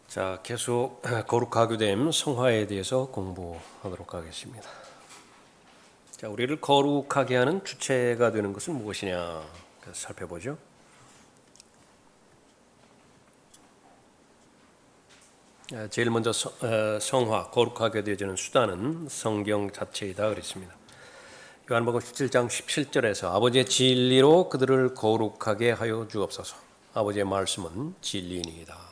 자, 계속 거룩하게 됨 성화에 대해서 공부하도록 하겠습니다. 자, 우리를 거룩하게 하는 주체가 되는 것은 무엇이냐 살펴보죠. 제일 먼저 성화, 거룩하게 되어지는 수단은 성경 자체이다 그랬습니다. 요한복음 17장 17절에서 아버지의 진리로 그들을 거룩하게 하여 주옵소서. 아버지의 말씀은 진리이니이다.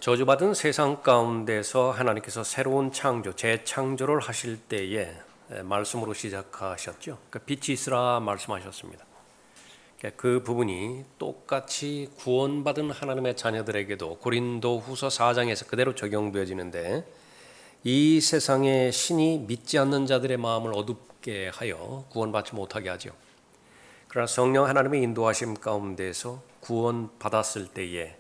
저주받은 세상 가운데서 하나님께서 새로운 창조, 재창조를 하실 때에 말씀으로 시작하셨죠. 빛이 있으라 말씀하셨습니다. 그 부분이 똑같이 구원받은 하나님의 자녀들에게도 고린도후서 4장에서 그대로 적용되어지는데, 이 세상의 신이 믿지 않는 자들의 마음을 어둡게 하여 구원받지 못하게 하죠. 그러나 성령 하나님의 인도하심 가운데서 구원받았을 때에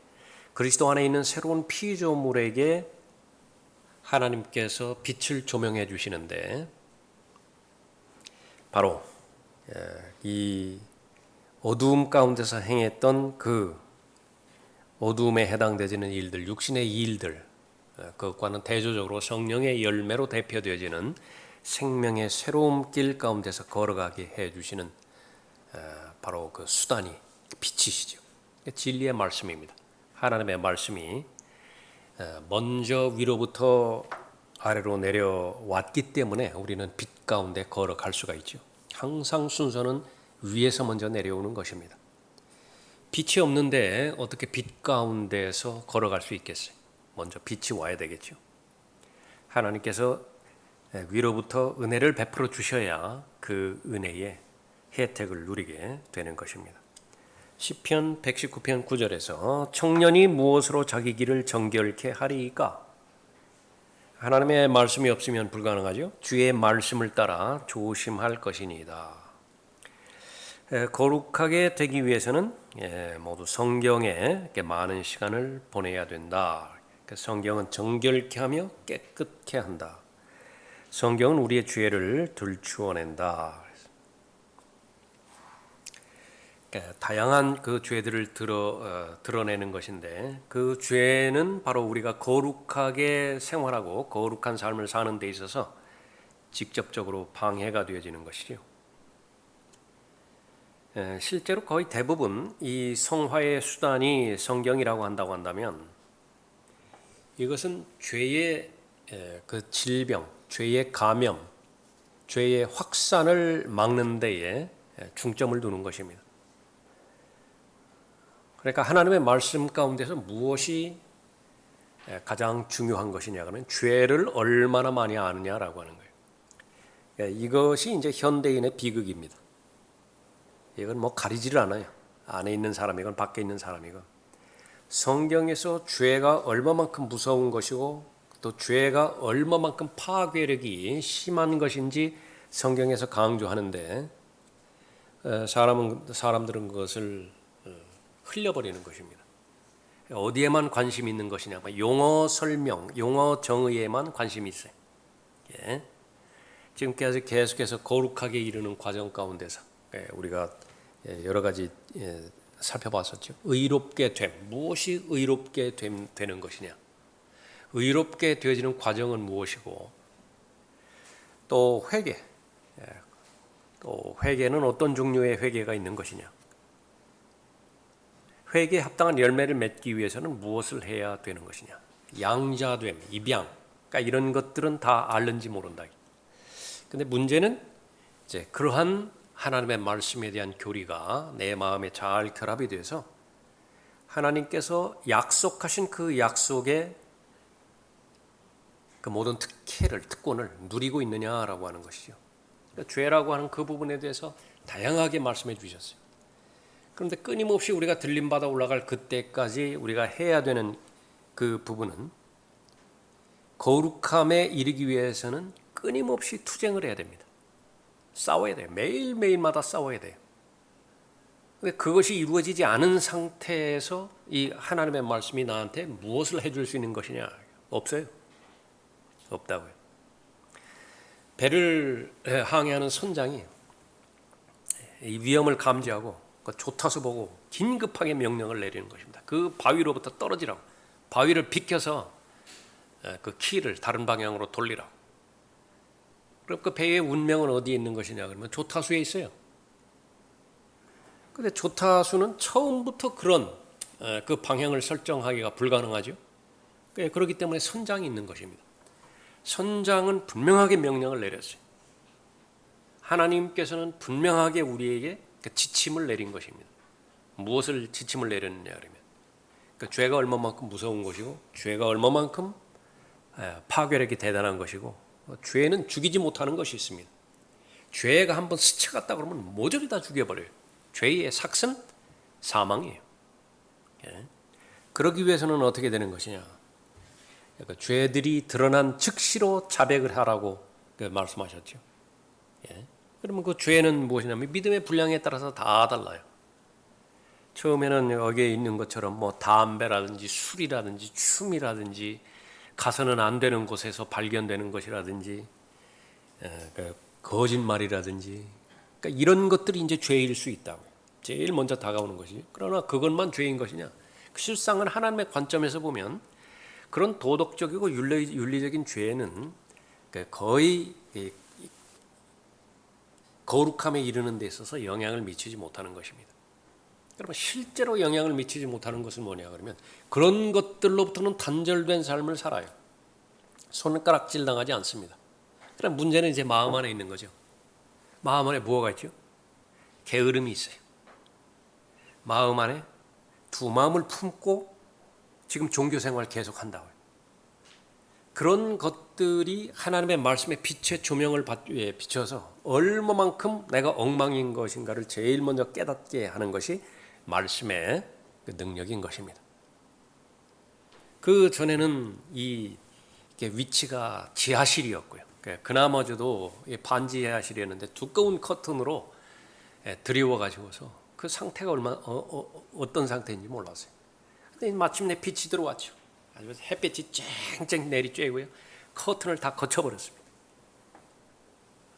그리스도 안에 있는 새로운 피조물에게 하나님께서 빛을 조명해 주시는데, 바로 이 어두움 가운데서 행했던 그 어두움에 해당되지는 일들, 육신의 일들, 그것과는 대조적으로 성령의 열매로 대표되어지는 생명의 새로운 길 가운데서 걸어가게 해 주시는 바로 그 수단이 빛이시죠. 진리의 말씀입니다. 하나님의 말씀이 먼저 위로부터 아래로 내려왔기 때문에 우리는 빛 가운데 걸어갈 수가 있죠. 항상 순서는 위에서 먼저 내려오는 것입니다. 빛이 없는데 어떻게 빛 가운데서 걸어갈 수 있겠어요? 먼저 빛이 와야 되겠죠. 하나님께서 위로부터 은혜를 베풀어 주셔야 그 은혜의 혜택을 누리게 되는 것입니다. 시편 119편 9절에서 청년이 무엇으로 자기 길을 정결케 하리이까? 하나님의 말씀이 없으면 불가능하죠. 주의 말씀을 따라 조심할 것이니이다. 거룩하게 되기 위해서는 모두 성경에 많은 시간을 보내야 된다. 성경은 정결케 하며 깨끗케 한다. 성경은 우리의 죄를 들추어낸다. 다양한 그 죄들을 드러내는 것인데, 그 죄는 바로 우리가 거룩하게 생활하고 거룩한 삶을 사는 데 있어서 직접적으로 방해가 되어지는 것이죠. 실제로 거의 대부분 이 성화의 수단이 성경이라고 한다고 한다면, 이것은 죄의 그 질병, 죄의 감염, 죄의 확산을 막는 데에 중점을 두는 것입니다. 그러니까 하나님의 말씀 가운데서 무엇이 가장 중요한 것이냐 하면 죄를 얼마나 많이 아느냐라고 하는 거예요. 이것이 이제 현대인의 비극입니다. 이건 뭐 가리지를 않아요. 안에 있는 사람이건 밖에 있는 사람이건. 성경에서 죄가 얼마만큼 무서운 것이고 또 죄가 얼마만큼 파괴력이 심한 것인지 성경에서 강조하는데, 사람들은 그것을 흘려버리는 것입니다. 어디에만 관심이 있는 것이냐? 용어 설명, 용어 정의에만 관심이 있어요. 지금까지 계속해서 거룩하게 이르는 과정 가운데서 우리가 여러 가지 살펴봤었죠. 의롭게 됨, 무엇이 의롭게 되는 것이냐? 의롭게 되어지는 과정은 무엇이고, 또 회개, 또 회개는 어떤 종류의 회개가 있는 것이냐? 회개에 합당한 열매를 맺기 위해서는 무엇을 해야 되는 것이냐? 양자됨, 입양, 그러니까 이런 것들은 다 알는지 모른다. 근데 문제는 이제 그러한 하나님의 말씀에 대한 교리가 내 마음에 잘 결합이 돼서 하나님께서 약속하신 그 약속의 그 모든 특권을 누리고 있느냐라고 하는 것이죠. 그러니까 죄라고 하는 그 부분에 대해서 다양하게 말씀해 주셨어요. 그런데 끊임없이 우리가 들림받아 올라갈 그때까지 우리가 해야 되는 그 부분은, 거룩함에 이르기 위해서는 끊임없이 투쟁을 해야 됩니다. 싸워야 돼요. 매일매일마다 싸워야 돼요. 근데 그것이 이루어지지 않은 상태에서 이 하나님의 말씀이 나한테 무엇을 해줄 수 있는 것이냐? 없어요. 없다고요. 배를 항해하는 선장이 이 위험을 감지하고 그 조타수 보고 긴급하게 명령을 내리는 것입니다. 그 바위로부터 떨어지라고, 바위를 비켜서 그 키를 다른 방향으로 돌리라고. 그럼 그 배의 운명은 어디에 있는 것이냐 그러면 조타수에 있어요. 근데 조타수는 처음부터 그런 그 방향을 설정하기가 불가능하죠. 그렇기 때문에 선장이 있는 것입니다. 선장은 분명하게 명령을 내렸어요. 하나님께서는 분명하게 우리에게 지침을 내린 것입니다. 무엇을 지침을 내렸느냐 그러면 죄가 얼마만큼 무서운 것이고 죄가 얼마만큼 파괴력이 대단한 것이고 죄는 죽이지 못하는 것이 있습니다. 죄가 한번 스쳐갔다 그러면 모조리 다 죽여버려요. 죄의 삭은 사망이에요. 그러기 위해서는 어떻게 되는 것이냐? 죄들이 드러난 즉시로 자백을 하라고 말씀하셨죠. 그러면 그 죄는 무엇이냐면 믿음의 분량에 따라서 다 달라요. 처음에는 여기에 있는 것처럼 뭐 담배라든지 술이라든지 춤이라든지 가서는 안 되는 곳에서 발견되는 것이라든지 거짓말이라든지 그러니까 이런 것들이 이제 죄일 수 있다고. 제일 먼저 다가오는 것이. 그러나 그것만 죄인 것이냐? 실상은 하나님의 관점에서 보면 그런 도덕적이고 윤리적인 죄는 거의 거룩함에 이르는 데 있어서 영향을 미치지 못하는 것입니다. 여러분 실제로 영향을 미치지 못하는 것은 뭐냐 그러면 그런 것들로부터는 단절된 삶을 살아요. 손가락질 당하지 않습니다. 그럼 문제는 이제 마음 안에 있는 거죠. 마음 안에 뭐가 있죠? 게으름이 있어요. 마음 안에 두 마음을 품고 지금 종교 생활 계속한다고요. 그런 것들이 하나님의 말씀의 빛의 조명을 비춰서 얼마만큼 내가 엉망인 것인가를 제일 먼저 깨닫게 하는 것이 말씀의 능력인 것입니다. 그 전에는 이 위치가 지하실이었고요. 그나마저도 반지하실이었는데 두꺼운 커튼으로 드리워가지고서 그 상태가 어떤 상태인지 몰랐어요. 근데 마침내 빛이 들어왔죠. 햇빛이 쨍쨍 내리쬐고요. 커튼을 다 거쳐버렸습니다.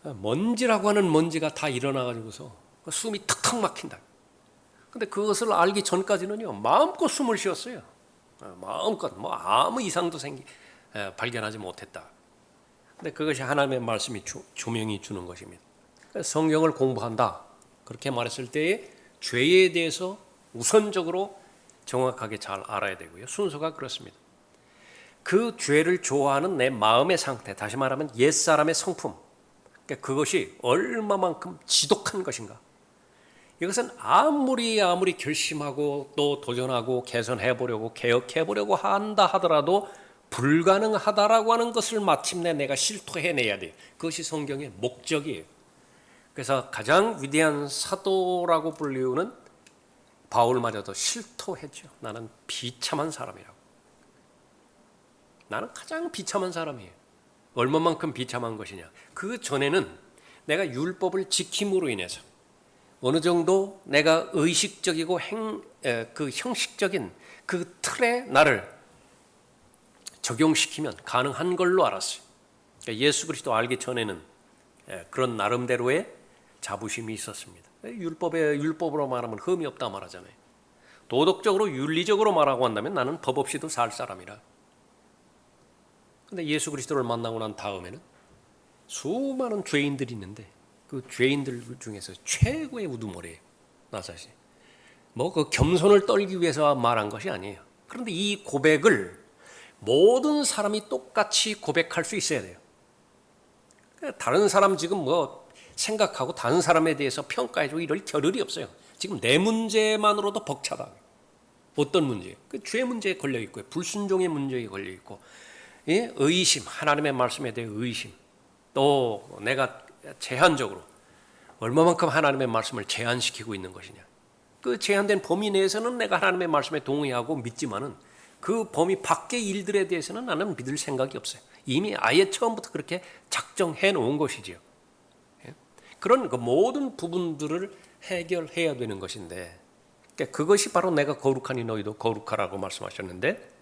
먼지라고 하는 먼지가 다 일어나가지고서 숨이 턱턱 막힌다. 근데 그것을 알기 전까지는요 마음껏 숨을 쉬었어요. 마음껏 뭐 아무 이상도 발견하지 못했다. 근데 그것이 하나님의 말씀이 조명이 주는 것입니다. 성경을 공부한다 그렇게 말했을 때에 죄에 대해서 우선적으로 정확하게 잘 알아야 되고요. 순서가 그렇습니다. 그 죄를 좋아하는 내 마음의 상태, 다시 말하면 옛사람의 성품, 그것이 얼마만큼 지독한 것인가. 이것은 아무리 결심하고 또 도전하고 개선해보려고 개혁해보려고 한다 하더라도 불가능하다라고 하는 것을 마침내 내가 실토해내야 돼요. 그것이 성경의 목적이에요. 그래서 가장 위대한 사도라고 불리우는 바울마저도 실토했죠. 나는 비참한 사람이라고. 나는 가장 비참한 사람이에요. 얼마만큼 비참한 것이냐. 그 전에는 내가 율법을 지킴으로 인해서 어느 정도 내가 의식적이고 그 형식적인 그 틀에 나를 적용시키면 가능한 걸로 알았어요. 그러니까 예수 그리스도 알기 전에는 그런 나름대로의 자부심이 있었습니다. 율법으로 말하면 흠이 없다 말하잖아요. 도덕적으로 윤리적으로 말하고 한다면 나는 법 없이도 살 사람이라. 근데 예수 그리스도를 만나고 난 다음에는 수많은 죄인들이 있는데 그 죄인들 중에서 최고의 우두머리예요. 나 자신. 뭐 그 겸손을 떨기 위해서 말한 것이 아니에요. 그런데 이 고백을 모든 사람이 똑같이 고백할 수 있어야 돼요. 다른 사람 지금 뭐 생각하고 다른 사람에 대해서 평가해주고 이럴 겨를이 없어요. 지금 내 문제만으로도 벅차다. 어떤 문제예요? 그 죄 문제에 걸려 있고요. 불순종의 문제에 걸려 있고, 의심, 하나님의 말씀에 대해 의심. 또 내가 제한적으로 얼마만큼 하나님의 말씀을 제한시키고 있는 것이냐. 그 제한된 범위 내에서는 내가 하나님의 말씀에 동의하고 믿지만은 그 범위 밖의 일들에 대해서는 나는 믿을 생각이 없어요. 이미 아예 처음부터 그렇게 작정해 놓은 것이지요. 그런 그 모든 부분들을 해결해야 되는 것인데 그것이 바로 내가 거룩하니 너희도 거룩하라고 말씀하셨는데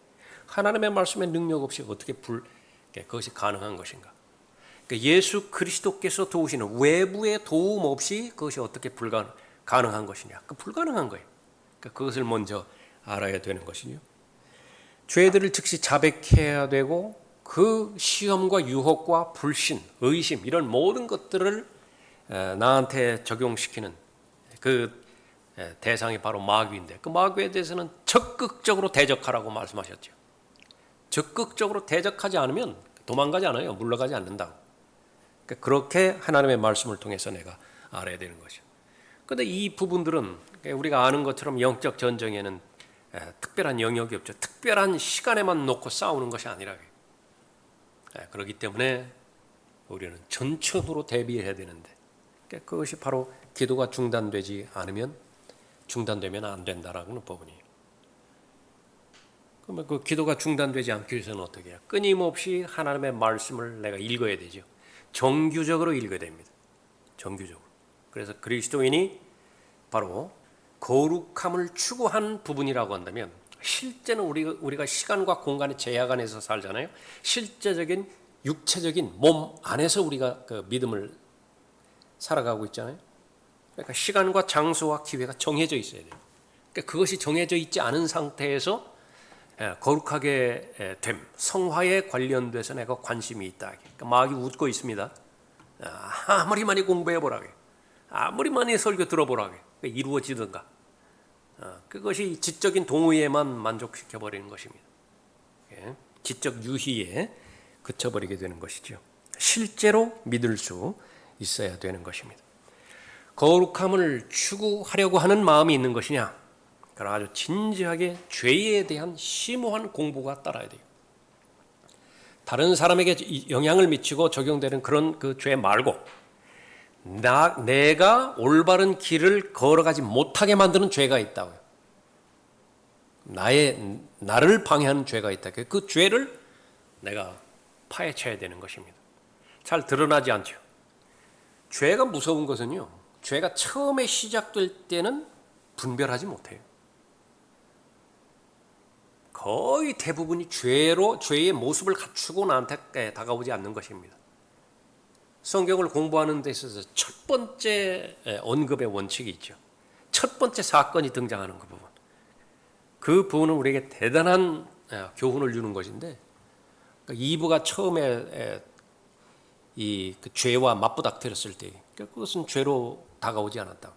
하나님의 말씀의 능력 없이 어떻게 그것이 가능한 것인가. 예수 그리스도께서 도우시는 외부의 도움 없이 그것이 어떻게 가능한 것이냐? 불가능한 거예요. 그것을 먼저 알아야 되는 것이죠. 죄들을 즉시 자백해야 되고 그 시험과 유혹과 불신, 의심 이런 모든 것들을 나한테 적용시키는 그 대상이 바로 마귀인데 그 마귀에 대해서는 적극적으로 대적하라고 말씀하셨죠. 적극적으로 대적하지 않으면 도망가지 않아요. 물러가지 않는다고. 그렇게 하나님의 말씀을 통해서 내가 알아야 되는 것이죠. 그런데 이 부분들은 우리가 아는 것처럼 영적 전쟁에는 특별한 영역이 없죠. 특별한 시간에만 놓고 싸우는 것이 아니라 그렇기 때문에 우리는 전천후로 대비해야 되는데 그것이 바로 기도가 중단되지 않으면 중단되면 안 된다라는 부분이에요. 그러면 그 기도가 중단되지 않기 위해서는 어떻게 해요? 끊임없이 하나님의 말씀을 내가 읽어야 되죠. 정규적으로 읽어야 됩니다. 정규적으로. 그래서 그리스도인이 바로 거룩함을 추구한 부분이라고 한다면 실제는 우리가 시간과 공간의 제약 안에서 살잖아요. 실제적인 육체적인 몸 안에서 우리가 그 믿음을 살아가고 있잖아요. 그러니까 시간과 장소와 기회가 정해져 있어야 돼요. 그러니까 그것이 정해져 있지 않은 상태에서 거룩하게 됨, 성화에 관련돼서 내가 관심이 있다. 그러니까 마귀 웃고 있습니다. 아무리 많이 공부해보라고, 아무리 많이 설교 들어보라고, 이루어지든가. 그것이 지적인 동의에만 만족시켜버리는 것입니다. 지적 유희에 그쳐버리게 되는 것이죠. 실제로 믿을 수 있어야 되는 것입니다. 거룩함을 추구하려고 하는 마음이 있는 것이냐? 그럼 아주 진지하게 죄에 대한 심오한 공부가 따라야 돼요. 다른 사람에게 영향을 미치고 적용되는 그런 그 죄 말고 내가 올바른 길을 걸어가지 못하게 만드는 죄가 있다고요. 나를 방해하는 죄가 있다. 그 죄를 내가 파헤쳐야 되는 것입니다. 잘 드러나지 않죠. 죄가 무서운 것은요. 죄가 처음에 시작될 때는 분별하지 못해요. 거의 대부분이 죄의 모습을 갖추고 나한테 다가오지 않는 것입니다. 성경을 공부하는 데 있어서 첫 번째 언급의 원칙이 있죠. 첫 번째 사건이 등장하는 그 부분. 그 부분은 우리에게 대단한 교훈을 주는 것인데, 그러니까 이브가 처음에 그 죄와 맞부닥뜨렸을 때, 그것은 죄로 다가오지 않았다고.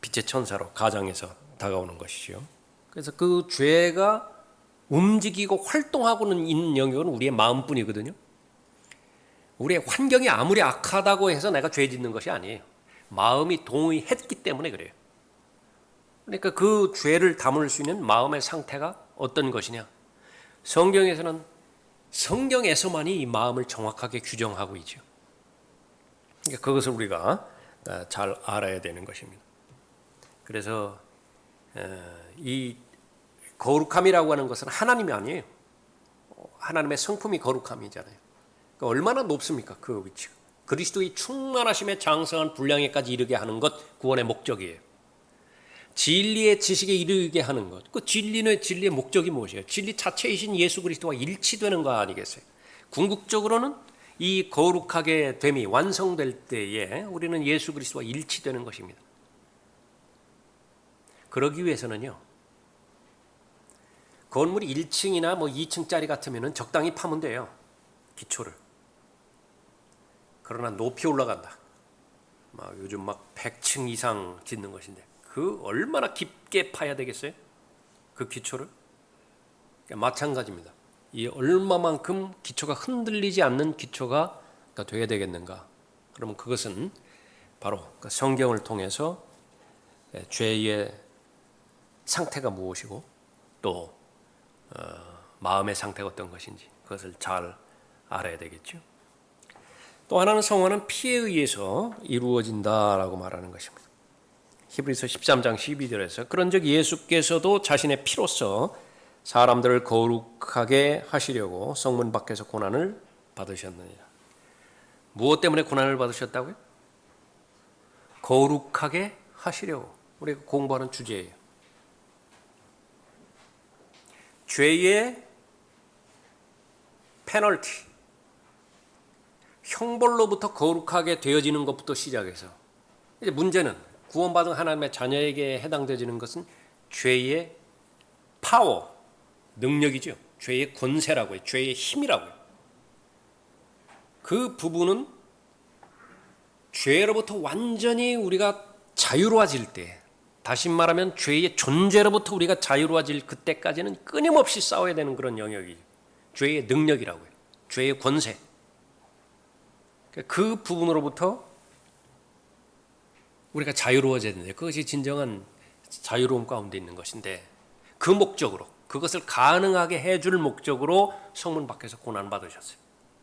빛의 천사로 가장에서 다가오는 것이죠. 그래서 그 죄가 움직이고 활동하고는 있는 영역은 우리의 마음뿐이거든요. 우리의 환경이 아무리 악하다고 해서 내가 죄 짓는 것이 아니에요. 마음이 동의했기 때문에 그래요. 그러니까 그 죄를 담을 수 있는 마음의 상태가 어떤 것이냐? 성경에서만이 이 마음을 정확하게 규정하고 있죠. 그러니까 그것을 우리가 잘 알아야 되는 것입니다. 그래서 이 거룩함이라고 하는 것은 하나님이 아니에요. 하나님의 성품이 거룩함이잖아요. 그러니까 얼마나 높습니까? 그 위치가. 그리스도의 충만하심에 장성한 분량에까지 이르게 하는 것 구원의 목적이에요. 진리의 지식에 이르게 하는 것. 그 진리의 목적이 무엇이에요? 진리 자체이신 예수 그리스도와 일치되는 거 아니겠어요? 궁극적으로는 이 거룩하게 됨이 완성될 때에 우리는 예수 그리스도와 일치되는 것입니다. 그러기 위해서는요. 건물이 1층이나 2층짜리 같으면 적당히 파면 돼요. 기초를. 그러나 높이 올라간다. 요즘 100층 이상 짓는 것인데 그 얼마나 깊게 파야 되겠어요? 그 기초를? 마찬가지입니다. 이 얼마만큼 기초가 흔들리지 않는 기초가 되어야 되겠는가? 그러면 그것은 바로 성경을 통해서 죄의 상태가 무엇이고 또 마음의 상태가 어떤 것인지 그것을 잘 알아야 되겠죠. 또 하나는 성화는 피에 의해서 이루어진다라고 말하는 것입니다. 히브리서 13장 12절에서 그런즉 예수께서도 자신의 피로써 사람들을 거룩하게 하시려고 성문 밖에서 고난을 받으셨느니라. 무엇 때문에 고난을 받으셨다고요? 거룩하게 하시려고. 우리가 공부하는 주제예요. 죄의 페널티, 형벌로부터 거룩하게 되어지는 것부터 시작해서 이제 문제는 구원받은 하나님의 자녀에게 해당되지는 것은 죄의 파워, 능력이죠. 죄의 권세라고 해요. 죄의 힘이라고 해요. 그 부분은 죄로부터 완전히 우리가 자유로워질 때, 다시 말하면 죄의 존재로부터 우리가 자유로워질 그때까지는 끊임없이 싸워야 되는 그런 영역이죠. 죄의 능력이라고 해요. 죄의 권세. 그 부분으로부터 우리가 자유로워져야 되는데, 그것이 진정한 자유로움 가운데 있는 것인데, 그 목적으로, 그것을 가능하게 해줄 목적으로 성문 밖에서 고난받으셨어요.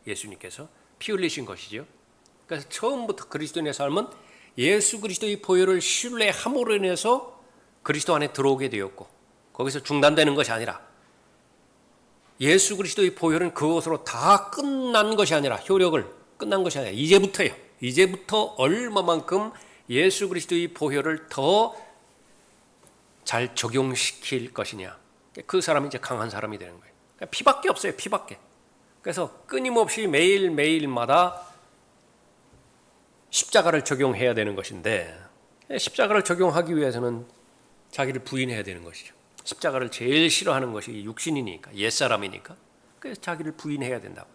예수님께서 피 흘리신 것이죠. 그래서 처음부터 그리스도인의 삶은 예수 그리스도의 보혈을 신뢰함으로 인해서 그리스도 안에 들어오게 되었고, 거기서 중단되는 것이 아니라, 예수 그리스도의 보혈은 그것으로 다 끝난 것이 아니라, 효력을 끝난 것이 아니라 이제부터예요. 이제부터 얼마만큼 예수 그리스도의 보혈을 더 잘 적용시킬 것이냐, 그 사람이 이제 강한 사람이 되는 거예요. 피밖에 없어요. 피밖에. 그래서 끊임없이 매일매일마다 십자가를 적용해야 되는 것인데, 십자가를 적용하기 위해서는 자기를 부인해야 되는 것이죠. 십자가를 제일 싫어하는 것이 육신이니까, 옛사람이니까. 그래서 자기를 부인해야 된다고.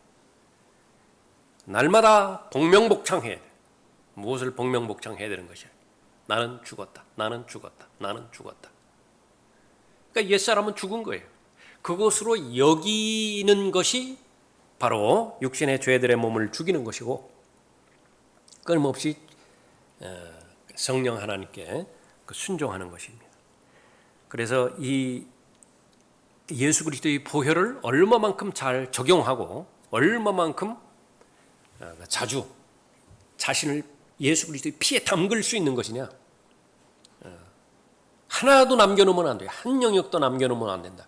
날마다 복명복창해야 돼. 무엇을 복명복창해야 되는 것이야? 나는 죽었다. 나는 죽었다. 나는 죽었다. 그러니까 옛사람은 죽은 거예요. 그것으로 여기는 것이 바로 육신의 죄들의 몸을 죽이는 것이고, 끊임없이 성령 하나님께 순종하는 것입니다. 그래서 이 예수 그리스도의 보혈을 얼마만큼 잘 적용하고 얼마만큼 자주 자신을 예수 그리스도의 피에 담글 수 있는 것이냐, 하나도 남겨놓으면 안 돼요. 한 영역도 남겨놓으면 안 된다.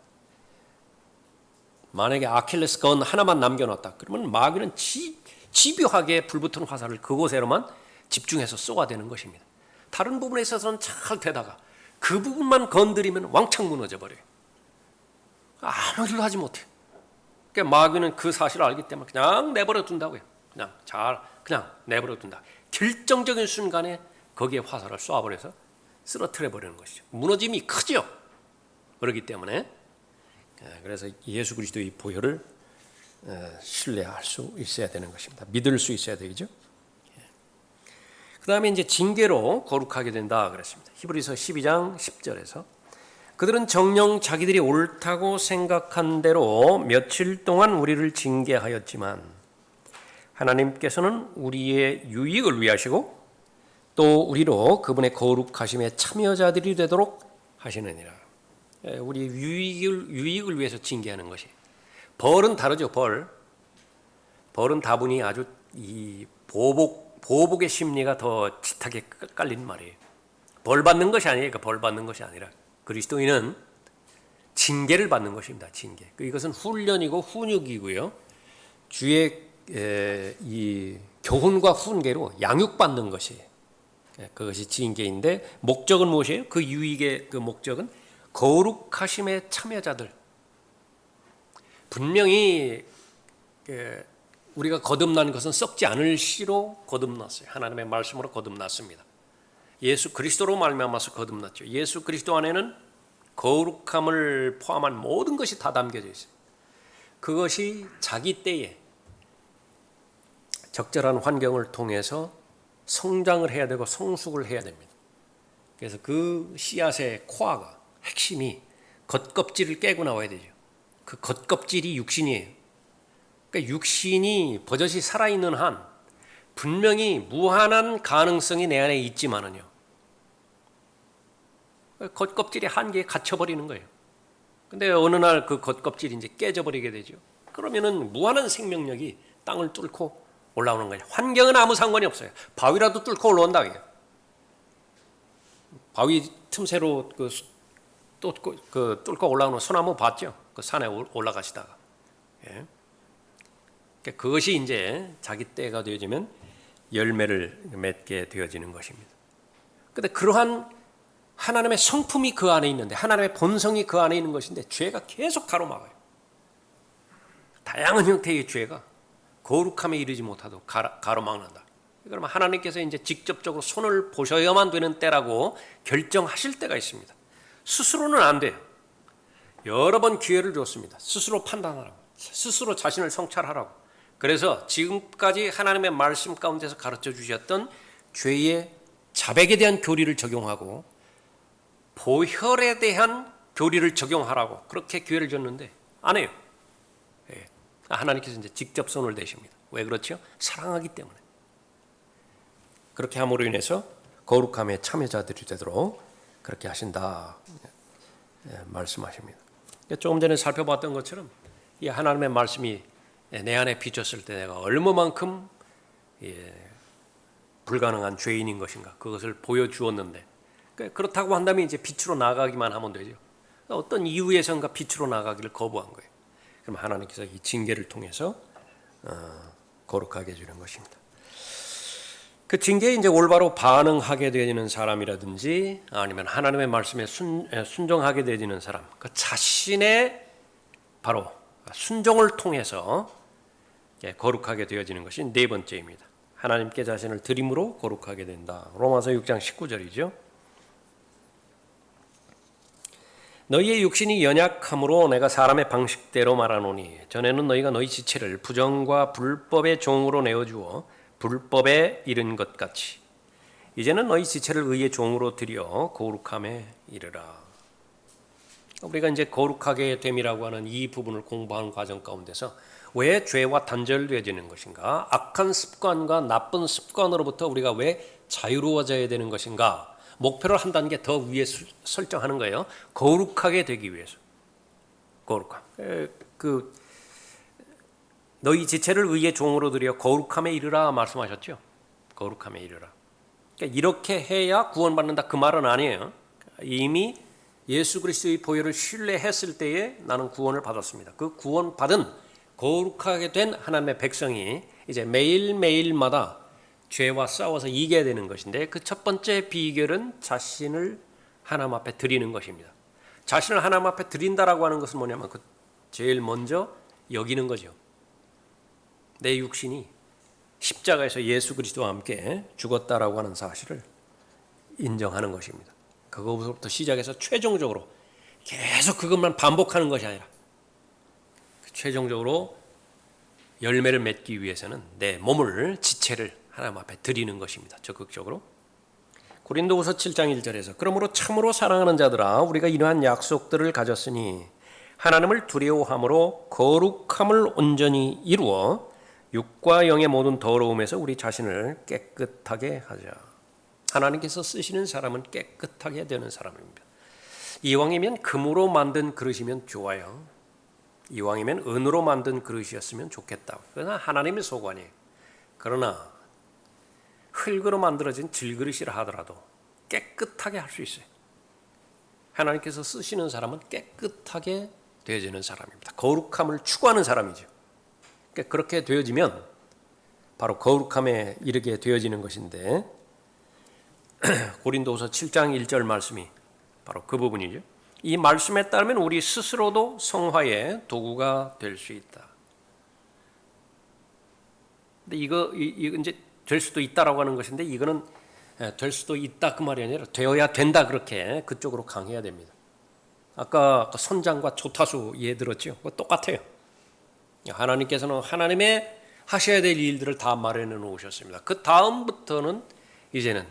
만약에 아킬레스 건 하나만 남겨놨다 그러면 마귀는 집요하게 불붙은 화살을 그곳에로만 집중해서 쏘아대는 것입니다. 다른 부분에 있어서는 잘 되다가 그 부분만 건드리면 왕창 무너져 버려요. 아무 일도 하지 못해요. 그러니까 마귀는 그 사실을 알기 때문에 그냥 내버려 둔다고요. 그냥 내버려 둔다. 결정적인 순간에 거기에 화살을 쏘아버려서 쓰러뜨려 버리는 것이죠. 무너짐이 크죠. 그렇기 때문에, 그래서 예수 그리스도의 보혈을 신뢰할 수 있어야 되는 것입니다. 믿을 수 있어야 되겠죠. 그 다음에 이제 징계로 거룩하게 된다 그랬습니다. 히브리서 12장 10절에서 그들은 정녕 자기들이 옳다고 생각한 대로 며칠 동안 우리를 징계하였지만 하나님께서는 우리의 유익을 위하시고 또 우리로 그분의 거룩하심에 참여자들이 되도록 하시느니라. 우리 유익을 위해서 징계하는 것이. 벌은 다르죠. 벌은 다분히 아주 이 보복의 심리가 더 짙하게 깔린 말이에요. 벌 받는 것이 아니에요. 벌 받는 것이 아니라 그리스도인은 징계를 받는 것입니다. 징계. 이것은 훈련이고 훈육이고요. 주의 이 교훈과 훈계로 양육받는 것이에요. 그것이 징계인데 목적은 무엇이에요? 그 유익의 그 목적은 거룩하심의 참여자들. 분명히 우리가 거듭난 것은 썩지 않을 씨로 거듭났어요. 하나님의 말씀으로 거듭났습니다. 예수 그리스도로 말미암아서 거듭났죠. 예수 그리스도 안에는 거룩함을 포함한 모든 것이 다 담겨져 있어요. 그것이 자기 때에 적절한 환경을 통해서 성장을 해야 되고 성숙을 해야 됩니다. 그래서 그 씨앗의 코아가 핵심이 겉껍질을 깨고 나와야 되죠. 그 겉껍질이 육신이에요. 그러니까 육신이 버젓이 살아있는 한 분명히 무한한 가능성이 내 안에 있지만은요, 겉껍질이 한계에 갇혀버리는 거예요. 근데 어느 날 그 겉껍질이 이제 깨져버리게 되죠. 그러면은 무한한 생명력이 땅을 뚫고 올라오는 거예요. 환경은 아무 상관이 없어요. 바위라도 뚫고 올라온다. 바위 틈새로 뚫고 올라오는 소나무 봤죠? 그 산에 올라가시다가. 예. 그것이 이제 자기 때가 되어지면 열매를 맺게 되어지는 것입니다. 그런데 그러한 하나님의 성품이 그 안에 있는데, 하나님의 본성이 그 안에 있는 것인데 죄가 계속 가로막아요. 다양한 형태의 죄가 거룩함에 이르지 못하도록 가로막는다. 그러면 하나님께서 이제 직접적으로 손을 보셔야만 되는 때라고 결정하실 때가 있습니다. 스스로는 안 돼요. 여러 번 기회를 줬습니다. 스스로 판단하라고, 스스로 자신을 성찰하라고. 그래서 지금까지 하나님의 말씀 가운데서 가르쳐 주셨던 죄의 자백에 대한 교리를 적용하고 보혈에 대한 교리를 적용하라고 그렇게 기회를 줬는데 안 해요. 하나님께서 이제 직접 손을 대십니다. 왜 그렇죠? 사랑하기 때문에. 그렇게 함으로 인해서 거룩함의 참여자들이 되도록 그렇게 하신다 말씀하십니다. 조금 전에 살펴봤던 것처럼 이 하나님의 말씀이 내 안에 비쳤을 때 내가 얼마만큼 불가능한 죄인인 것인가 그것을 보여주었는데, 그렇다고 한다면 이제 빛으로 나가기만 하면 되죠. 어떤 이유에선가 빛으로 나가기를 거부한 거예요. 그럼 하나님께서 이 징계를 통해서 거룩하게 해주는 것입니다. 그 징계에 이제 올바로 반응하게 되는 사람이라든지 아니면 하나님의 말씀에 순종하게 되는 사람, 그 자신의 바로 순종을 통해서 거룩하게 되어지는 것이 네 번째입니다. 하나님께 자신을 드림으로 거룩하게 된다. 로마서 6장 19절이죠. 너희의 육신이 연약함으로 내가 사람의 방식대로 말하노니 전에는 너희가 너희 지체를 부정과 불법의 종으로 내어주어 불법에 이른 것 같이 이제는 너희 지체를 의의 종으로 들여 거룩함에 이르라. 우리가 이제 거룩하게 됨이라고 하는 이 부분을 공부하는 과정 가운데서 왜 죄와 단절되어지는 것인가, 악한 습관과 나쁜 습관으로부터 우리가 왜 자유로워져야 되는 것인가, 목표를 한 단계 더 위에 설정하는 거예요. 거룩하게 되기 위해서. 거룩함. 너희 지체를 의의 종으로 들여 거룩함에 이르라 말씀하셨죠. 거룩함에 이르라. 그러니까 이렇게 해야 구원받는다 그 말은 아니에요. 이미 예수 그리스도의 보혈을 신뢰했을 때에 나는 구원을 받았습니다. 그 구원받은 거룩하게 된 하나님의 백성이 이제 매일매일마다 죄와 싸워서 이겨야 되는 것인데, 그 첫 번째 비결은 자신을 하나님 앞에 드리는 것입니다. 자신을 하나님 앞에 드린다라고 하는 것은 뭐냐면 그 제일 먼저 여기는 거죠. 내 육신이 십자가에서 예수 그리스도와 함께 죽었다라고 하는 사실을 인정하는 것입니다. 그것부터 시작해서 최종적으로 계속 그것만 반복하는 것이 아니라 최종적으로 열매를 맺기 위해서는 내 몸을, 지체를 하나님 앞에 드리는 것입니다. 적극적으로. 고린도후서 7장 1절에서 그러므로 참으로 사랑하는 자들아 우리가 이러한 약속들을 가졌으니 하나님을 두려워함으로 거룩함을 온전히 이루어 육과 영의 모든 더러움에서 우리 자신을 깨끗하게 하자. 하나님께서 쓰시는 사람은 깨끗하게 되는 사람입니다. 이왕이면 금으로 만든 그릇이면 좋아요. 이왕이면 은으로 만든 그릇이었으면 좋겠다. 그러나 하나님의 소관이에요. 그러나 흙으로 만들어진 질그릇이라 하더라도 깨끗하게 할 수 있어요. 하나님께서 쓰시는 사람은 깨끗하게 되어지는 사람입니다. 거룩함을 추구하는 사람이죠. 그러니까 그렇게 되어지면 바로 거룩함에 이르게 되어지는 것인데, 고린도후서 7장 1절 말씀이 바로 그 부분이죠. 이 말씀에 따르면 우리 스스로도 성화의 도구가 될 수 있다. 근데 이거 이제 될 수도 있다라고 하는 것인데, 이거는 될 수도 있다 그 말이 아니라 되어야 된다, 그렇게 그쪽으로 강해야 됩니다. 아까 선장과 조타수 예 들었죠? 똑같아요. 하나님께서는 하나님의 하셔야 될 일들을 다 마련해 놓으셨습니다. 그 다음부터는 이제는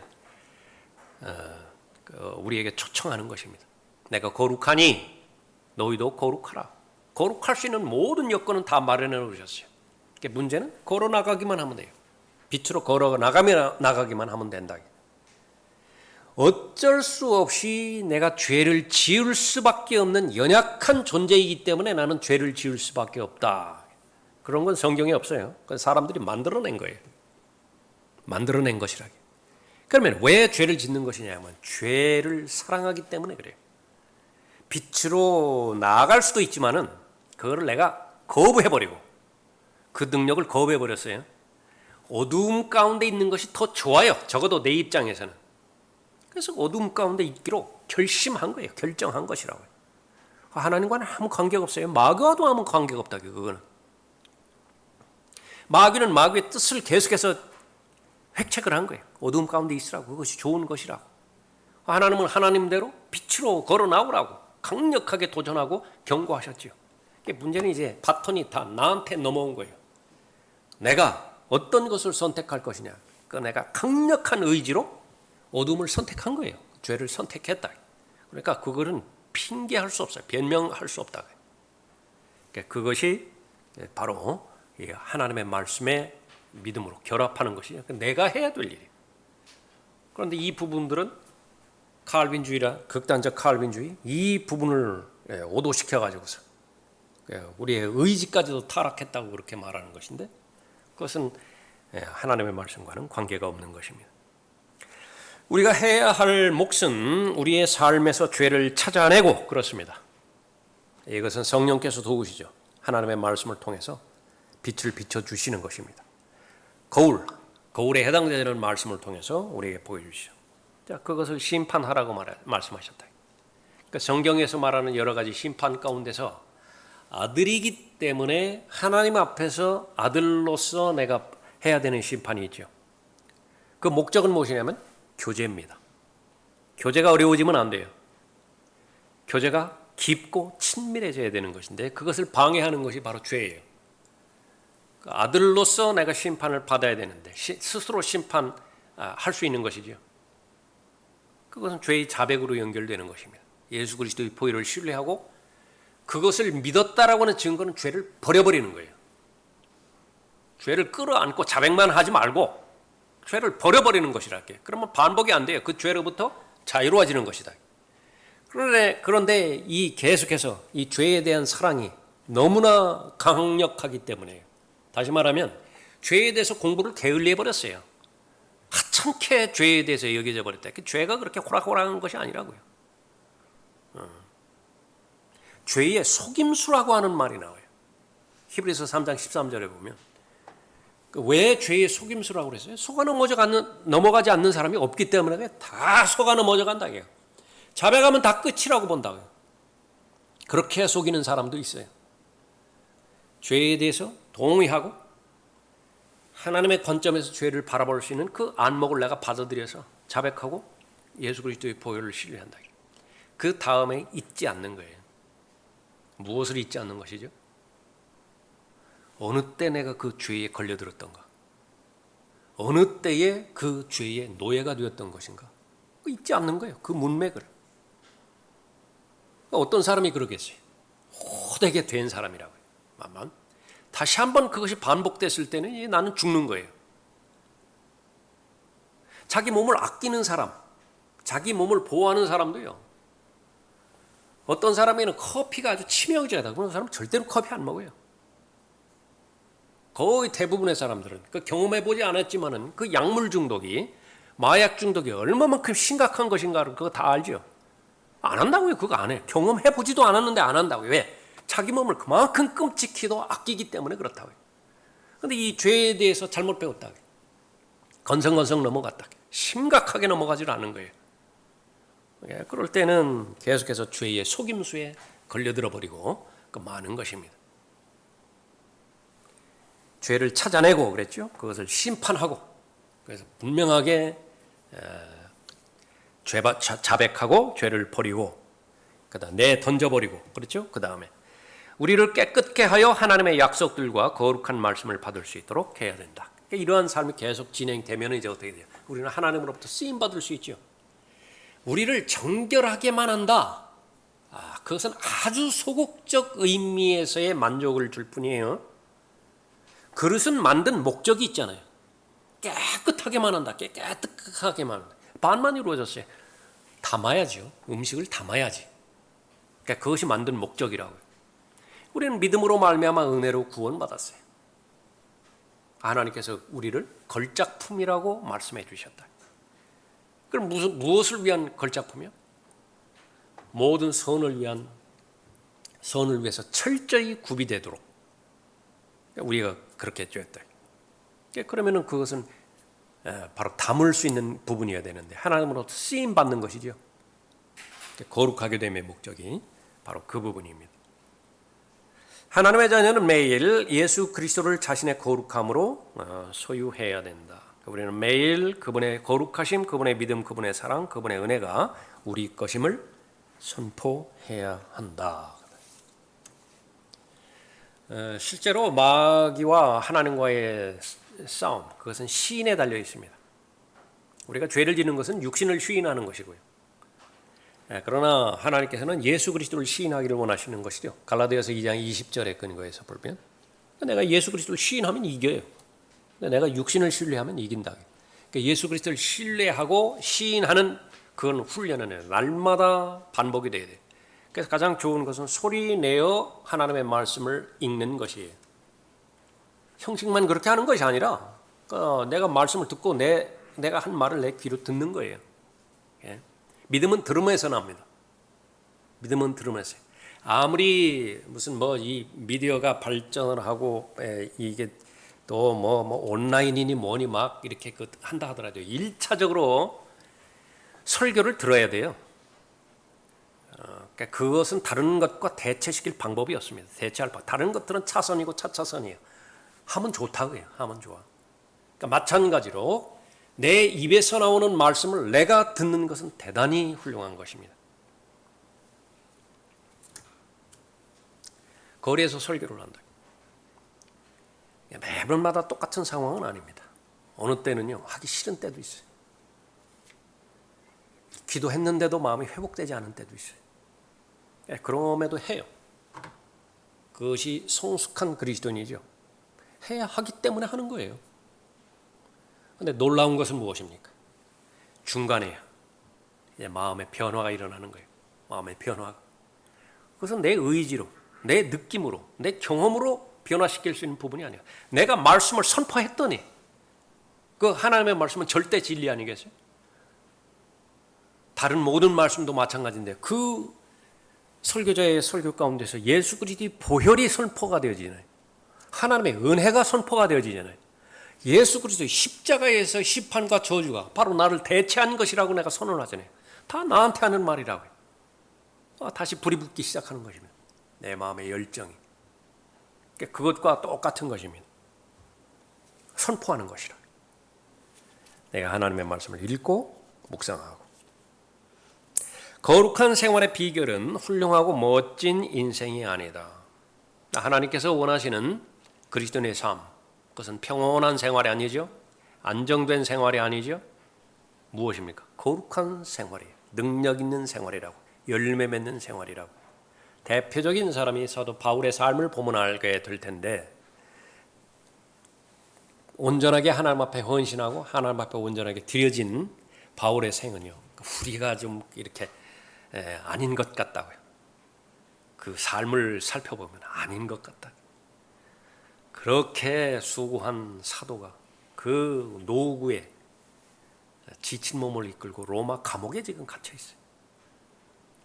우리에게 초청하는 것입니다. 내가 거룩하니 너희도 거룩하라. 거룩할 수 있는 모든 여건은 다 마련해 놓으셨어요. 문제는 걸어 나가기만 하면 돼요. 빛으로 걸어 나가기만 하면 된다. 어쩔 수 없이 내가 죄를 지을 수밖에 없는 연약한 존재이기 때문에 나는 죄를 지을 수밖에 없다. 그런 건 성경에 없어요. 그건 사람들이 만들어낸 거예요. 만들어낸 것이라기. 그러면 왜 죄를 짓는 것이냐면 죄를 사랑하기 때문에 그래요. 빛으로 나아갈 수도 있지만은 그거를 내가 거부해버리고 그 능력을 거부해버렸어요. 어두움 가운데 있는 것이 더 좋아요. 적어도 내 입장에서는. 그래서 어두움 가운데 있기로 결심한 거예요. 결정한 것이라고요. 하나님과는 아무 관계가 없어요. 마귀와도 아무 관계가 없다. 그거는. 마귀는 마귀의 뜻을 계속해서 획책을 한 거예요. 어둠 가운데 있으라고. 그것이 좋은 것이라고. 하나님은 하나님대로 빛으로 걸어 나오라고 강력하게 도전하고 경고하셨지요. 문제는 이제 바톤이 다 나한테 넘어온 거예요. 내가 어떤 것을 선택할 것이냐. 그 내가 강력한 의지로 어둠을 선택한 거예요. 죄를 선택했다. 그러니까 그거는 핑계할 수 없어요. 변명할 수 없다. 그것이 바로 하나님의 말씀에 믿음으로 결합하는 것이죠. 내가 해야 될 일이에요. 그런데 이 부분들은 칼빈주의라 극단적 칼빈주의 이 부분을 오도시켜 가지고서 우리의 의지까지도 타락했다고 그렇게 말하는 것인데 그것은 하나님의 말씀과는 관계가 없는 것입니다. 우리가 해야 할 몫은 우리의 삶에서 죄를 찾아내고 그렇습니다. 이것은 성령께서 도우시죠. 하나님의 말씀을 통해서 빛을 비춰주시는 것입니다. 거울에 해당되는 말씀을 통해서 우리에게 보여주시죠. 자, 그것을 심판하라고 말씀하셨다. 그러니까 성경에서 말하는 여러 가지 심판 가운데서 아들이기 때문에 하나님 앞에서 아들로서 내가 해야 되는 심판이 있죠. 그 목적은 무엇이냐면 교제입니다. 교제가 어려워지면 안 돼요. 교제가 깊고 친밀해져야 되는 것인데 그것을 방해하는 것이 바로 죄예요. 아들로서 내가 심판을 받아야 되는데 스스로 심판할 수 있는 것이죠. 그것은 죄의 자백으로 연결되는 것입니다. 예수 그리스도의 보혈을 신뢰하고 그것을 믿었다라고 하는 증거는 죄를 버려버리는 거예요. 죄를 끌어안고 자백만 하지 말고 죄를 버려버리는 것이랄게. 그러면 반복이 안 돼요. 그 죄로부터 자유로워지는 것이다. 그런데 계속해서 이 죄에 대한 사랑이 너무나 강력하기 때문에 다시 말하면 죄에 대해서 공부를 게을리해 버렸어요. 하찮게 죄에 대해서 여겨져 버렸다. 죄가 그렇게 호락호락한 것이 아니라고요. 죄의 속임수라고 하는 말이 나와요. 히브리서 3장 13절에 보면 왜 죄의 속임수라고 그랬어요? 속아 넘어가지 않는 사람이 없기 때문에 다 속아 넘어져 간다고요. 자백하면 다 끝이라고 본다고요. 그렇게 속이는 사람도 있어요. 죄에 대해서 동의하고 하나님의 관점에서 죄를 바라볼 수 있는 그 안목을 내가 받아들여서 자백하고 예수 그리스도의 보혈을 신뢰한다. 그 다음에 잊지 않는 거예요. 무엇을 잊지 않는 것이죠? 어느 때 내가 그 죄에 걸려들었던가? 어느 때에 그 죄의 노예가 되었던 것인가? 잊지 않는 거예요. 그 문맥을. 어떤 사람이 그러겠어요? 호되게 된 사람이라고요. 다시 한번 그것이 반복됐을 때는 나는 죽는 거예요. 자기 몸을 아끼는 사람, 자기 몸을 보호하는 사람도요. 어떤 사람에는 커피가 아주 치명적이다. 그런 사람은 절대로 커피 안 먹어요. 거의 대부분의 사람들은 경험해보지 않았지만은 그 약물 중독이 마약 중독이 얼마만큼 심각한 것인가를 그거 다 알죠. 안 한다고요. 그거 안 해. 경험해보지도 않았는데 안 한다고요. 왜? 자기 몸을 그만큼 끔찍히도 아끼기 때문에 그렇다고요. 그런데 이 죄에 대해서 잘못 배웠다고요. 건성건성 넘어갔다. 심각하게 넘어가질 않은 거예요. 그럴 때는 계속해서 죄의 속임수에 걸려들어 버리고 많은 것입니다. 죄를 찾아내고 그랬죠. 그것을 심판하고 그래서 분명하게 자백하고 죄를 버리고 그다음 던져버리고 그렇죠. 그 다음에 우리를 깨끗게 하여 하나님의 약속들과 거룩한 말씀을 받을 수 있도록 해야 된다. 이러한 삶이 계속 진행되면 이제 어떻게 돼요? 우리는 하나님으로부터 쓰임 받을 수 있죠. 우리를 정결하게만 한다. 그것은 아주 소극적 의미에서의 만족을 줄 뿐이에요. 그릇은 만든 목적이 있잖아요. 깨끗하게만 한다. 깨끗하게만 한다. 반만 이루어졌어요. 담아야죠. 음식을 담아야지. 그러니까 그것이 만든 목적이라고요. 우리는 믿음으로 말미암아 은혜로 구원받았어요. 하나님께서 우리를 걸작품이라고 말씀해 주셨다. 그럼 무엇을 위한 걸작품이요? 모든 선을 위해서 철저히 구비되도록 우리가 그렇게 했다. 그러면은 그것은 바로 담을 수 있는 부분이어야 되는데 하나님으로부터 쓰임 받는 것이죠. 거룩하게 됨의 목적이 바로 그 부분입니다. 하나님의 자녀는 매일 예수 그리스도를 자신의 거룩함으로 소유해야 된다. 우리는 매일 그분의 거룩하심, 그분의 믿음, 그분의 사랑, 그분의 은혜가 우리 것임을 선포해야 한다. 실제로 마귀와 하나님과의 싸움, 그것은 시인에 달려 있습니다. 우리가 죄를 짓는 것은 육신을 시인하는 것이고요. 그러나 하나님께서는 예수 그리스도를 시인하기를 원하시는 것이죠. 갈라디아서 2장 20절에 근거해서 보면 내가 예수 그리스도를 시인하면 이겨요. 내가 육신을 신뢰하면 이긴다. 그러니까 예수 그리스도를 신뢰하고 시인하는 그건 훈련은 날마다 반복이 돼야 돼요. 그래서 가장 좋은 것은 소리 내어 하나님의 말씀을 읽는 것이에요. 형식만 그렇게 하는 것이 아니라 내가 말씀을 듣고 내가 한 말을 내 귀로 듣는 거예요. 예? 믿음은 들음에서 납니다. 믿음은 들음에서. 아무리 무슨 이 미디어가 발전을 하고 이게 또 온라인이니 뭐니 막 이렇게 한다 하더라도 1차적으로 설교를 들어야 돼요. 그러니까 그것은 다른 것과 대체시킬 방법이 없습니다. 대체할 방. 다른 것들은 차선이고 차차선이에요. 하면 좋다고요. 하면 좋아. 그러니까 마찬가지로 내 입에서 나오는 말씀을 내가 듣는 것은 대단히 훌륭한 것입니다. 거리에서 설교를 한다. 매번마다 똑같은 상황은 아닙니다. 어느 때는요, 하기 싫은 때도 있어요. 기도했는데도 마음이 회복되지 않은 때도 있어요. 그럼에도 해요. 그것이 성숙한 그리스도인이죠. 해야 하기 때문에 하는 거예요. 그런데 놀라운 것은 무엇입니까? 중간에 이제 마음의 변화가 일어나는 거예요. 마음의 변화가. 그것은 내 의지로, 내 느낌으로, 내 경험으로 변화시킬 수 있는 부분이 아니에요. 내가 말씀을 선포했더니 그 하나님의 말씀은 절대 진리 아니겠어요? 다른 모든 말씀도 마찬가지인데 그 설교자의 설교 가운데서 예수 그리스도의 보혈이 선포가 되어지잖아요. 하나님의 은혜가 선포가 되어지잖아요. 예수 그리스도의 십자가에서 시판과 저주가 바로 나를 대체한 것이라고 내가 선언하잖아요. 다 나한테 하는 말이라고요. 다시 불이 붙기 시작하는 것입니다. 내 마음의 열정이. 그것과 똑같은 것입니다. 선포하는 것이라. 내가 하나님의 말씀을 읽고 묵상하고. 거룩한 생활의 비결은 훌륭하고 멋진 인생이 아니다. 하나님께서 원하시는 그리스도인의 삶, 그것은 평온한 생활이 아니죠. 안정된 생활이 아니죠. 무엇입니까? 거룩한 생활이에요. 능력 있는 생활이라고. 열매 맺는 생활이라고. 대표적인 사람이 사도 바울의 삶을 보면 알게 될 텐데 온전하게 하나님 앞에 헌신하고 하나님 앞에 온전하게 드려진 바울의 생은요. 우리가 좀 이렇게 아닌 것 같다고요. 그 삶을 살펴보면 아닌 것 같다. 그렇게 수고한 사도가 그 노구에 지친 몸을 이끌고 로마 감옥에 지금 갇혀 있어요.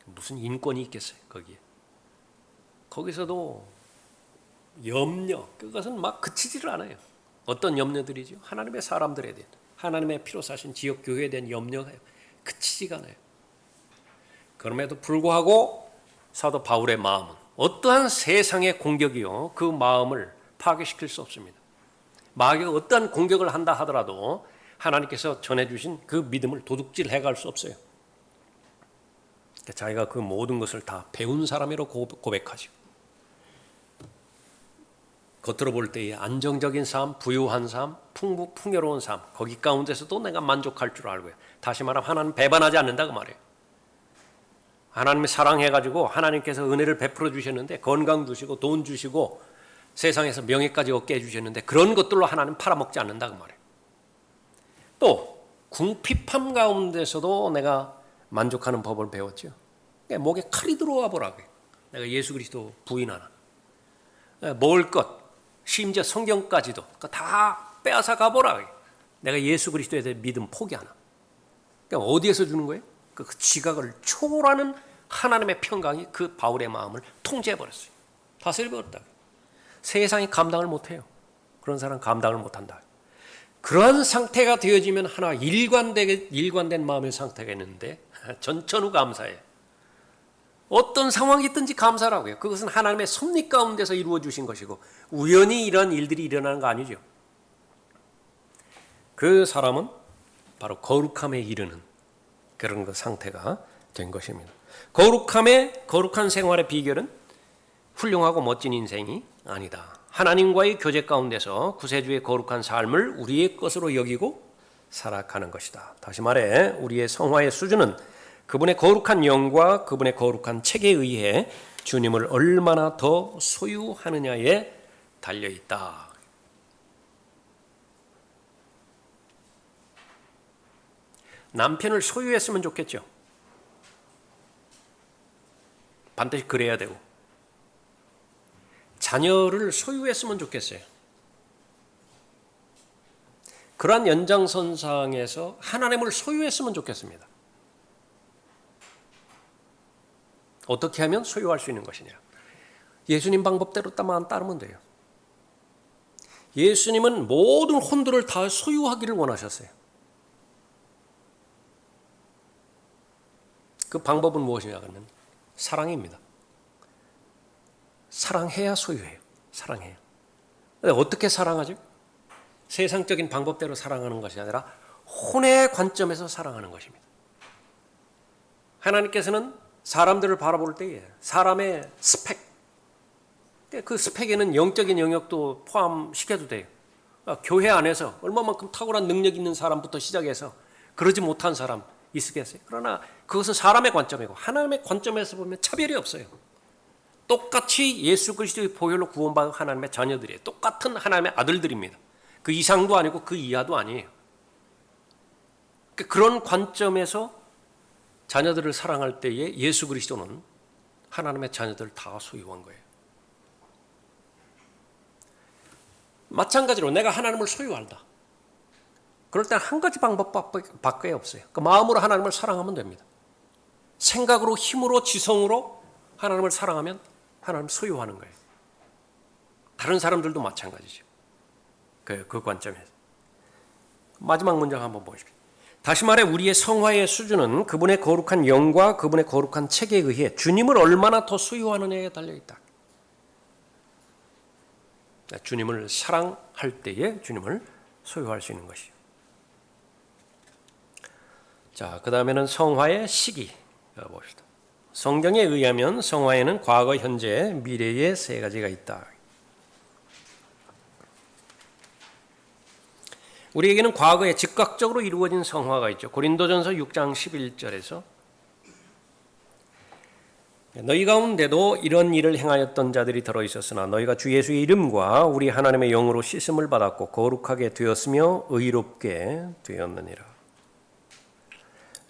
무슨 인권이 있겠어요, 거기에. 거기서도 염려, 그것은 막 그치지를 않아요. 어떤 염려들이죠? 하나님의 사람들에 대한, 하나님의 피로 사신 지역 교회에 대한 염려가 그치지가 않아요. 그럼에도 불구하고 사도 바울의 마음은 어떠한 세상의 공격이요, 그 마음을 파괴시킬 수 없습니다. 마귀가 어떠한 공격을 한다 하더라도 하나님께서 전해주신 그 믿음을 도둑질해 갈 수 없어요. 자기가 그 모든 것을 다 배운 사람이라고 고백하죠. 겉으로 볼 때의 안정적인 삶, 부유한 삶, 풍요로운 삶, 거기 가운데서도 내가 만족할 줄 알고요. 다시 말하면 하나님 배반하지 않는다 그 말이에요. 하나님이 사랑해가지고 하나님께서 은혜를 베풀어 주셨는데 건강 주시고 돈 주시고 세상에서 명예까지 얻게 해주셨는데 그런 것들로 하나님 팔아먹지 않는다 그 말이에요. 또 궁핍함 가운데서도 내가 만족하는 법을 배웠죠. 목에 칼이 들어와 보라고요. 내가 예수 그리스도 부인하나. 먹을 것, 심지어 성경까지도 다 빼앗아 가보라고요. 내가 예수 그리스도에 대해 믿음 포기하나. 그러니까 어디에서 주는 거예요? 그 지각을 초월하는 하나님의 평강이 그 바울의 마음을 통제해버렸어요. 다스려버렸다. 세상이 감당을 못해요. 그런 사람 감당을 못한다. 그러한 상태가 되어지면 하나 일관된 마음의 상태가 있는데 전천후감사예요. 어떤 상황이 있든지 감사라고요. 그것은 하나님의 섭리 가운데서 이루어 주신 것이고 우연히 이런 일들이 일어나는 거 아니죠. 그 사람은 바로 거룩함에 이르는 그런 그 상태가 된 것입니다. 거룩한 생활의 비결은 훌륭하고 멋진 인생이 아니다. 하나님과의 교제 가운데서 구세주의 거룩한 삶을 우리의 것으로 여기고 살아가는 것이다. 다시 말해 우리의 성화의 수준은 그분의 거룩한 영과 그분의 거룩한 책에 의해 주님을 얼마나 더 소유하느냐에 달려있다. 남편을 소유했으면 좋겠죠. 반드시 그래야 되고 자녀를 소유했으면 좋겠어요. 그러한 연장선상에서 하나님을 소유했으면 좋겠습니다. 어떻게 하면 소유할 수 있는 것이냐? 예수님 방법대로만 따르면 돼요. 예수님은 모든 혼들을 다 소유하기를 원하셨어요. 그 방법은 무엇이냐 하면 사랑입니다. 사랑해야 소유해요. 사랑해요. 어떻게 사랑하죠? 세상적인 방법대로 사랑하는 것이 아니라 혼의 관점에서 사랑하는 것입니다. 하나님께서는 사람들을 바라볼 때에 사람의 스펙, 그 스펙에는 영적인 영역도 포함시켜도 돼요. 교회 안에서 얼마만큼 탁월한 능력 있는 사람부터 시작해서 그러지 못한 사람 있으겠어요? 그러나 그것은 사람의 관점이고 하나님의 관점에서 보면 차별이 없어요. 똑같이 예수 그리스도의 보혈로 구원받은 하나님의 자녀들이에요. 똑같은 하나님의 아들들입니다. 그 이상도 아니고 그 이하도 아니에요. 그런 관점에서 자녀들을 사랑할 때에 예수 그리스도는 하나님의 자녀들을 다 소유한 거예요. 마찬가지로 내가 하나님을 소유한다. 그럴 때는 한 가지 방법밖에 없어요. 그 마음으로 하나님을 사랑하면 됩니다. 생각으로, 힘으로, 지성으로 하나님을 사랑하면 하나님을 소유하는 거예요. 다른 사람들도 마찬가지죠. 그 관점에서. 마지막 문장 한번 보십시오. 다시 말해 우리의 성화의 수준은 그분의 거룩한 영과 그분의 거룩한 책에 의해 주님을 얼마나 더 소유하느냐에 달려있다. 주님을 사랑할 때에 주님을 소유할 수 있는 것이죠. 자, 그 다음에는 성화의 시기 봅시다. 성경에 의하면 성화에는 과거, 현재, 미래의 세 가지가 있다. 우리에게는 과거에 즉각적으로 이루어진 성화가 있죠. 고린도전서 6장 11절에서 너희 가운데도 이런 일을 행하였던 자들이 들어있었으나 너희가 주 예수의 이름과 우리 하나님의 영으로 씻음을 받았고 거룩하게 되었으며 의롭게 되었느니라.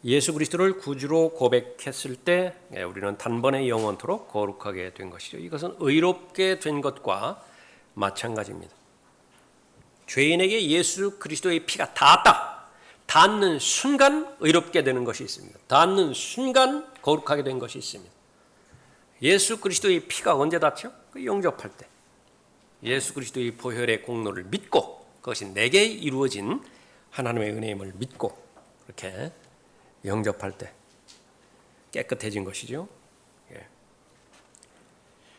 예수 그리스도를 구주로 고백했을 때 우리는 단번에 영원토록 거룩하게 된 것이죠. 이것은 의롭게 된 것과 마찬가지입니다. 죄인에게 예수 그리스도의 피가 닿았다. 닿는 순간 의롭게 되는 것이 있습니다. 닿는 순간 거룩하게 된 것이 있습니다. 예수 그리스도의 피가 언제 닿죠? 영접할 때. 예수 그리스도의 보혈의 공로를 믿고 그것이 내게 이루어진 하나님의 은혜임을 믿고 그렇게 영접할 때 깨끗해진 것이죠.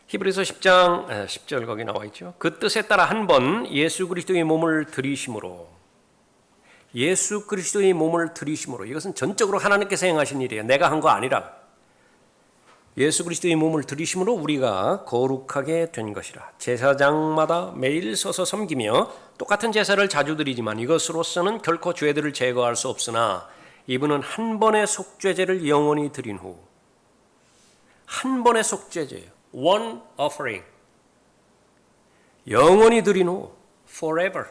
히브리서 10장 10절 거기 나와 있죠. 그 뜻에 따라 한 번 예수 그리스도의 몸을 들이심으로 예수 그리스도의 몸을 들이심으로 이것은 전적으로 하나님께서 행하신 일이에요. 내가 한 거 아니라 예수 그리스도의 몸을 들이심으로 우리가 거룩하게 된 것이라. 제사장마다 매일 서서 섬기며 똑같은 제사를 자주 드리지만 이것으로서는 결코 죄들을 제거할 수 없으나 이분은 한 번의 속죄제를 영원히 드린 후 한 번의 속죄제예요. One offering. 영원히 드린 후 forever.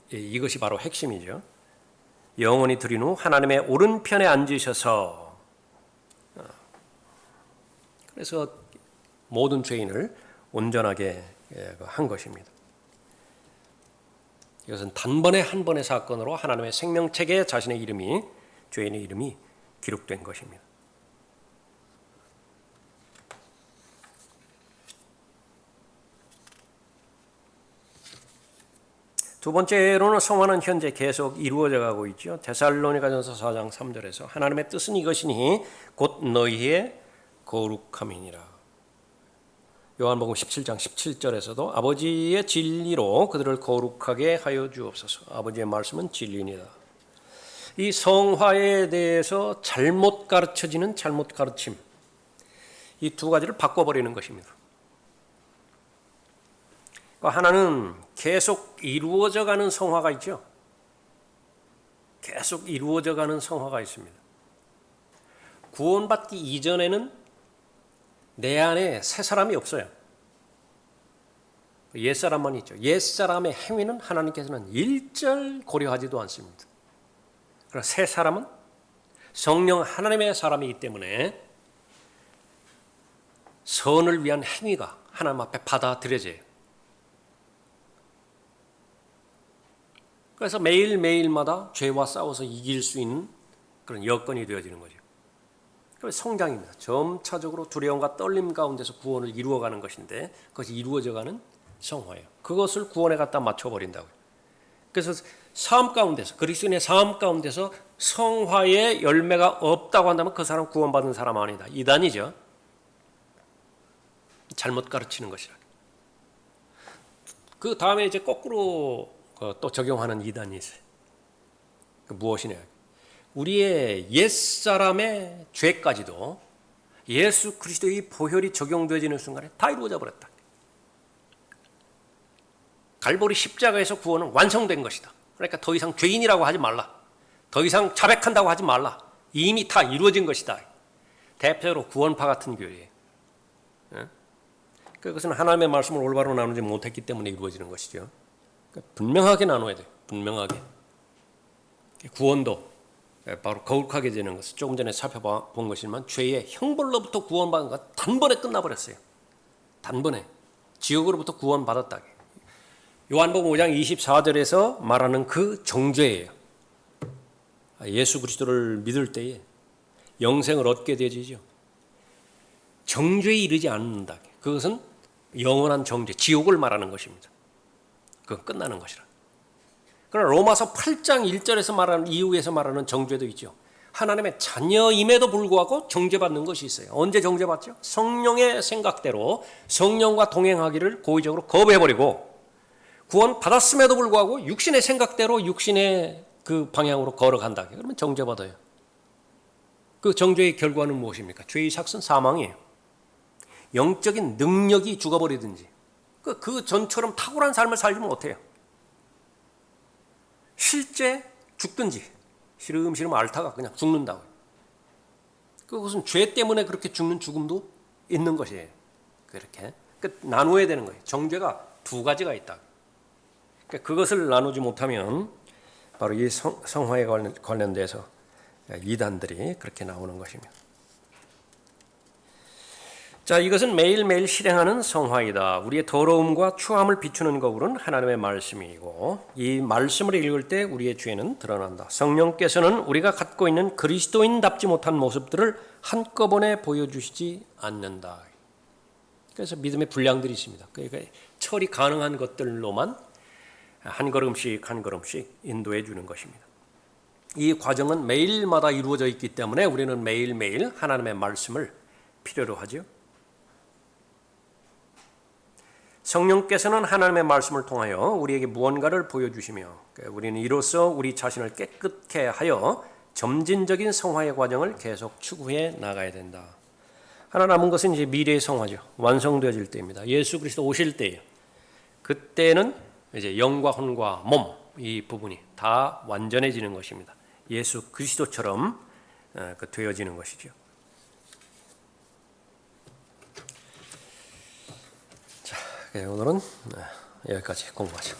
이것이 바로 핵심이죠. 영원히 드린 후 하나님의 오른편에 앉으셔서 그래서 모든 죄인을 온전하게 한 것입니다. 이것은 단번에 한 번의 사건으로 하나님의 생명책에 자신의 이름이 죄인의 이름이 기록된 것입니다. 두 번째로는 성화는 현재 계속 이루어져 가고 있죠. 데살로니가전서 4장 3절에서 하나님의 뜻은 이것이니 곧 너희의 거룩함이니라. 요한복음 17장 17절에서도 아버지의 진리로 그들을 거룩하게 하여 주옵소서. 아버지의 말씀은 진리입니다. 이 성화에 대해서 잘못 가르쳐지는 잘못 가르침, 이 두 가지를 바꿔버리는 것입니다. 하나는 계속 이루어져가는 성화가 있죠. 계속 이루어져가는 성화가 있습니다. 구원받기 이전에는 내 안에 새 사람이 없어요. 옛사람만 있죠. 옛사람의 행위는 하나님께서는 일절 고려하지도 않습니다. 그러나 새 사람은 성령 하나님의 사람이기 때문에 선을 위한 행위가 하나님 앞에 받아들여져요. 그래서 매일매일마다 죄와 싸워서 이길 수 있는 그런 여건이 되어지는 거죠. 그래서 성장입니다. 점차적으로 두려움과 떨림 가운데서 구원을 이루어가는 것인데 그것이 이루어져가는 성화예요. 그것을 구원에 갖다 맞춰버린다고요. 그래서 삶 가운데서 그리스도인의 삶 가운데서 성화의 열매가 없다고 한다면 그 사람 구원받은 사람 아니다. 이단이죠. 잘못 가르치는 것이라. 그 다음에 이제 거꾸로 또 적용하는 이단이 있어요. 무엇이냐? 우리의 옛사람의 죄까지도 예수 그리스도의 보혈이 적용되어지는 순간에 다 이루어져 버렸다. 갈보리 십자가에서 구원은 완성된 것이다. 그러니까 더 이상 죄인이라고 하지 말라. 더 이상 자백한다고 하지 말라. 이미 다 이루어진 것이다. 대표로 구원파 같은 교회예요. 그것은 하나님의 말씀을 올바로 나누지 못했기 때문에 이루어지는 것이죠. 분명하게 나눠야 돼요. 분명하게. 구원도 바로 거룩하게 되는 것을 조금 전에 살펴본 것이지만 죄의 형벌로부터 구원받은 것 단번에 끝나버렸어요. 단번에. 지옥으로부터 구원받았다. 요한복음 5장 24절에서 말하는 그 정죄예요. 예수 그리스도를 믿을 때에 영생을 얻게 되지죠. 정죄에 이르지 않는다. 그것은 영원한 정죄, 지옥을 말하는 것입니다. 그건 끝나는 것이라. 그러나 로마서 8장 1절에서 말하는 이후에서 말하는 정죄도 있죠. 하나님의 자녀임에도 불구하고 정죄받는 것이 있어요. 언제 정죄받죠? 성령의 생각대로 성령과 동행하기를 고의적으로 거부해버리고 구원 받았음에도 불구하고 육신의 생각대로 육신의 그 방향으로 걸어간다. 그러면 정죄받아요. 그 정죄의 결과는 무엇입니까? 죄의 삭은 사망이에요. 영적인 능력이 죽어버리든지 그 전처럼 탁월한 삶을 살지 못해요. 실제 죽든지 시름시름 앓다가 그냥 죽는다고요. 그것은 죄 때문에 그렇게 죽는 죽음도 있는 것이에요. 그렇게 나누어야 되는 거예요. 정죄가 두 가지가 있다. 그것을 나누지 못하면 바로 이 성화에 관련돼서 이단들이 그렇게 나오는 것입니다. 자, 이것은 매일매일 실행하는 성화이다. 우리의 더러움과 추함을 비추는 거울은 하나님의 말씀이고 이 말씀을 읽을 때 우리의 죄는 드러난다. 성령께서는 우리가 갖고 있는 그리스도인답지 못한 모습들을 한꺼번에 보여주시지 않는다. 그래서 믿음의 분량들이 있습니다. 그러니까 처리 가능한 것들로만 한 걸음씩 한 걸음씩 인도해 주는 것입니다. 이 과정은 매일마다 이루어져 있기 때문에 우리는 매일매일 하나님의 말씀을 필요로 하죠. 성령께서는 하나님의 말씀을 통하여 우리에게 무언가를 보여주시며 우리는 이로써 우리 자신을 깨끗게 하여 점진적인 성화의 과정을 계속 추구해 나가야 된다. 하나 남은 것은 이제 미래의 성화죠. 완성되어질 때입니다. 예수 그리스도 오실 때예요. 그때는 이제 영과 혼과 몸 이 부분이 다 완전해지는 것입니다. 예수 그리스도처럼 되어지는 것이죠. 자, 오늘은 여기까지 공부하죠.